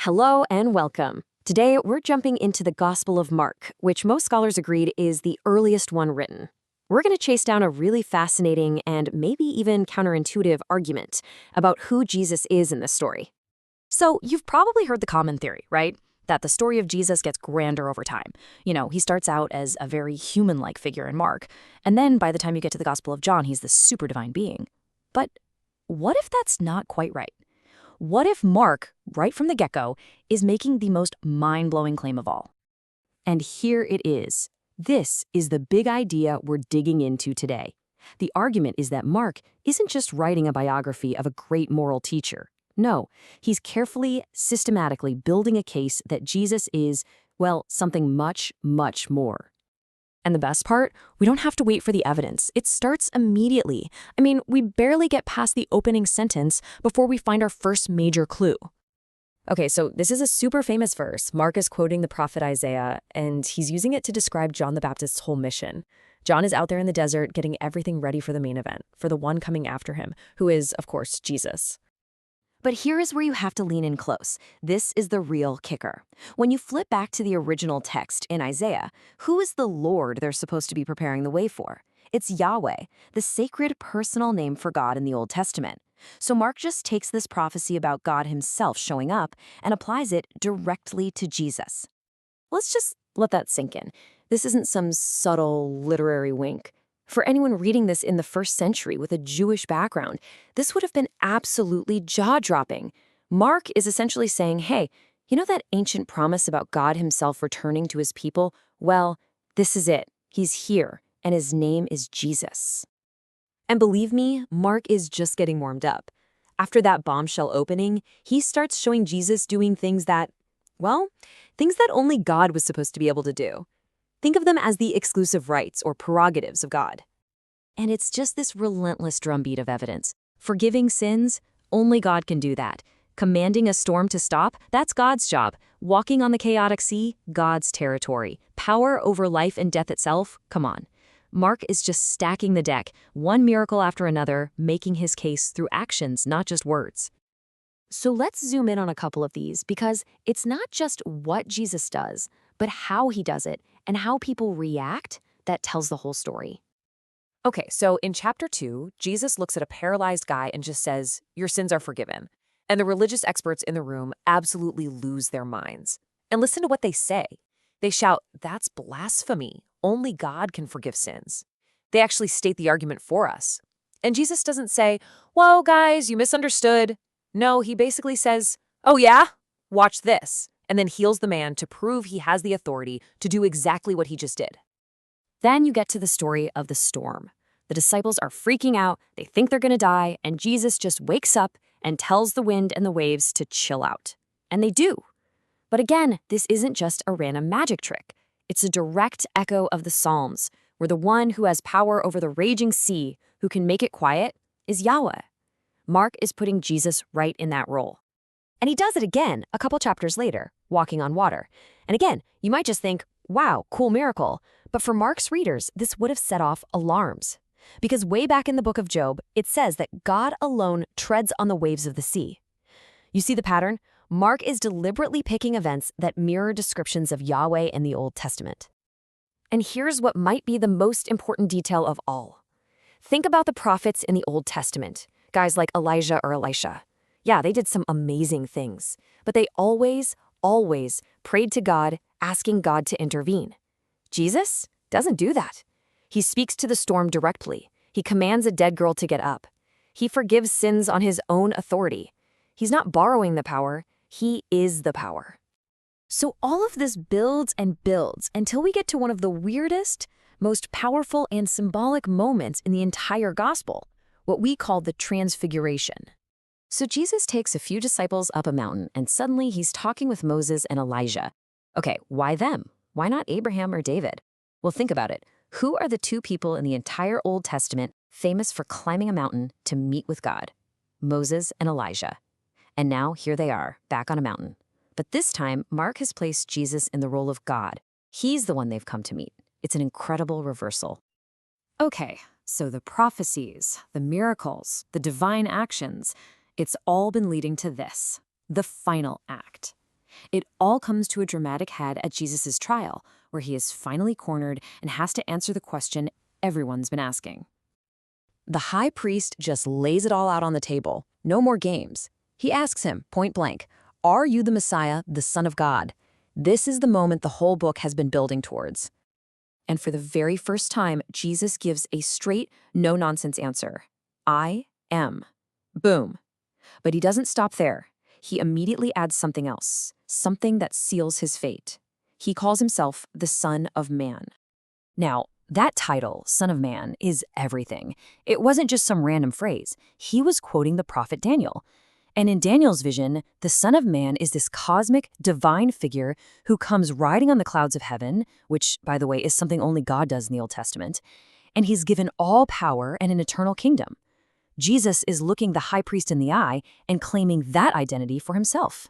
Hello and welcome. Today, we're jumping into the Gospel of Mark, which most scholars agreed is the earliest one written. We're going to chase down a really fascinating and maybe even counterintuitive argument about who Jesus is in this story. So, you've probably heard the common theory, right? That the story of Jesus gets grander over time. He starts out as a very human-like figure in Mark, and then by the time you get to the Gospel of John, he's this super divine being. But what if that's not quite right? What if Mark, right from the get-go, is making the most mind-blowing claim of all? And here it is. This is the big idea we're digging into today. The argument is that Mark isn't just writing a biography of a great moral teacher. No, he's carefully, systematically building a case that Jesus is, well, something much, much more. And the best part, we don't have to wait for the evidence. It starts immediately. We barely get past the opening sentence before we find our first major clue. Okay, so this is a super famous verse. Mark is quoting the prophet Isaiah, and he's using it to describe John the Baptist's whole mission. John is out there in the desert getting everything ready for the main event, for the one coming after him, who is, of course, Jesus. But here is where you have to lean in close. This is the real kicker. When you flip back to the original text in Isaiah, who is the Lord they're supposed to be preparing the way for? It's Yahweh, the sacred personal name for God in the Old Testament. So Mark just takes this prophecy about God himself showing up and applies it directly to Jesus. Let's just let that sink in. This isn't some subtle literary wink. For anyone reading this in the first century with a Jewish background, this would have been absolutely jaw-dropping. Mark is essentially saying, hey, you know that ancient promise about God himself returning to his people? Well, this is it. He's here, and his name is Jesus. And believe me, Mark is just getting warmed up. After that bombshell opening, he starts showing Jesus doing things that only God was supposed to be able to do. Think of them as the exclusive rights or prerogatives of God. And it's just this relentless drumbeat of evidence. Forgiving sins, only God can do that. Commanding a storm to stop, that's God's job. Walking on the chaotic sea, God's territory. Power over life and death itself, come on. Mark is just stacking the deck, one miracle after another, making his case through actions, not just words. So let's zoom in on a couple of these, because it's not just what Jesus does, but how he does it and how people react that tells the whole story. Okay, so in chapter 2, Jesus looks at a paralyzed guy and just says, "Your sins are forgiven." And the religious experts in the room absolutely lose their minds. And listen to what they say. They shout, "That's blasphemy. Only God can forgive sins." They actually state the argument for us. And Jesus doesn't say, "Whoa, guys, you misunderstood." No, he basically says, "Oh yeah? Watch this," and then heals the man to prove he has the authority to do exactly what he just did. Then you get to the story of the storm. The disciples are freaking out, they think they're going to die, and Jesus just wakes up and tells the wind and the waves to chill out. And they do. But again, this isn't just a random magic trick. It's a direct echo of the Psalms, where the one who has power over the raging sea, who can make it quiet, is Yahweh. Mark is putting Jesus right in that role. And he does it again a couple chapters later, walking on water. And again, you might just think, wow, cool miracle. But for Mark's readers, this would have set off alarms. Because way back in the book of Job, it says that God alone treads on the waves of the sea. You see the pattern? Mark is deliberately picking events that mirror descriptions of Yahweh in the Old Testament. And here's what might be the most important detail of all. Think about the prophets in the Old Testament, guys like Elijah or Elisha. Yeah, they did some amazing things, but they always prayed to God, asking God to intervene. Jesus doesn't do that. He speaks to the storm directly. He commands a dead girl to get up. He forgives sins on his own authority. He's not borrowing the power. He is the power. So all of this builds and builds until we get to one of the weirdest, most powerful and symbolic moments in the entire gospel, what we call the Transfiguration. So Jesus takes a few disciples up a mountain, and suddenly he's talking with Moses and Elijah. Okay, why them? Why not Abraham or David? Well, think about it. Who are the two people in the entire Old Testament famous for climbing a mountain to meet with God? Moses and Elijah. And now here they are, back on a mountain. But this time, Mark has placed Jesus in the role of God. He's the one they've come to meet. It's an incredible reversal. Okay, so the prophecies, the miracles, the divine actions, it's all been leading to this, the final act. It all comes to a dramatic head at Jesus' trial, where he is finally cornered and has to answer the question everyone's been asking. The high priest just lays it all out on the table. No more games. He asks him, point blank, "Are you the Messiah, the Son of God?" This is the moment the whole book has been building towards. And for the very first time, Jesus gives a straight, no-nonsense answer. I am. Boom. But he doesn't stop there. He immediately adds something else, something that seals his fate. He calls himself the Son of Man. Now, that title, Son of Man, is everything. It wasn't just some random phrase. He was quoting the prophet Daniel. And in Daniel's vision, the Son of Man is this cosmic, divine figure who comes riding on the clouds of heaven, which, by the way, is something only God does in the Old Testament, and he's given all power and an eternal kingdom. Jesus is looking the high priest in the eye and claiming that identity for himself.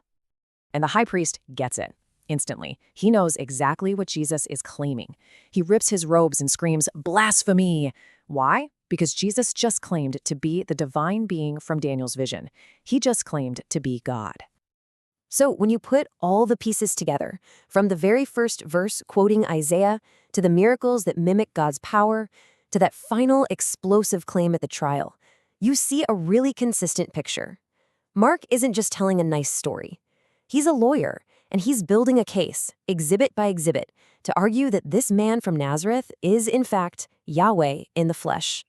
And the high priest gets it instantly. He knows exactly what Jesus is claiming. He rips his robes and screams, "Blasphemy!" Why? Because Jesus just claimed to be the divine being from Daniel's vision. He just claimed to be God. So when you put all the pieces together, from the very first verse quoting Isaiah, to the miracles that mimic God's power, to that final explosive claim at the trial, you see a really consistent picture. Mark isn't just telling a nice story. He's a lawyer, and he's building a case, exhibit by exhibit, to argue that this man from Nazareth is, in fact, Yahweh in the flesh.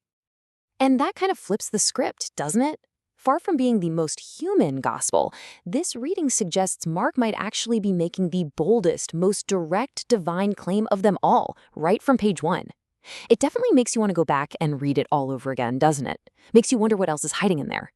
And that kind of flips the script, doesn't it? Far from being the most human gospel, this reading suggests Mark might actually be making the boldest, most direct divine claim of them all, right from page 1. It definitely makes you want to go back and read it all over again, doesn't it? Makes you wonder what else is hiding in there.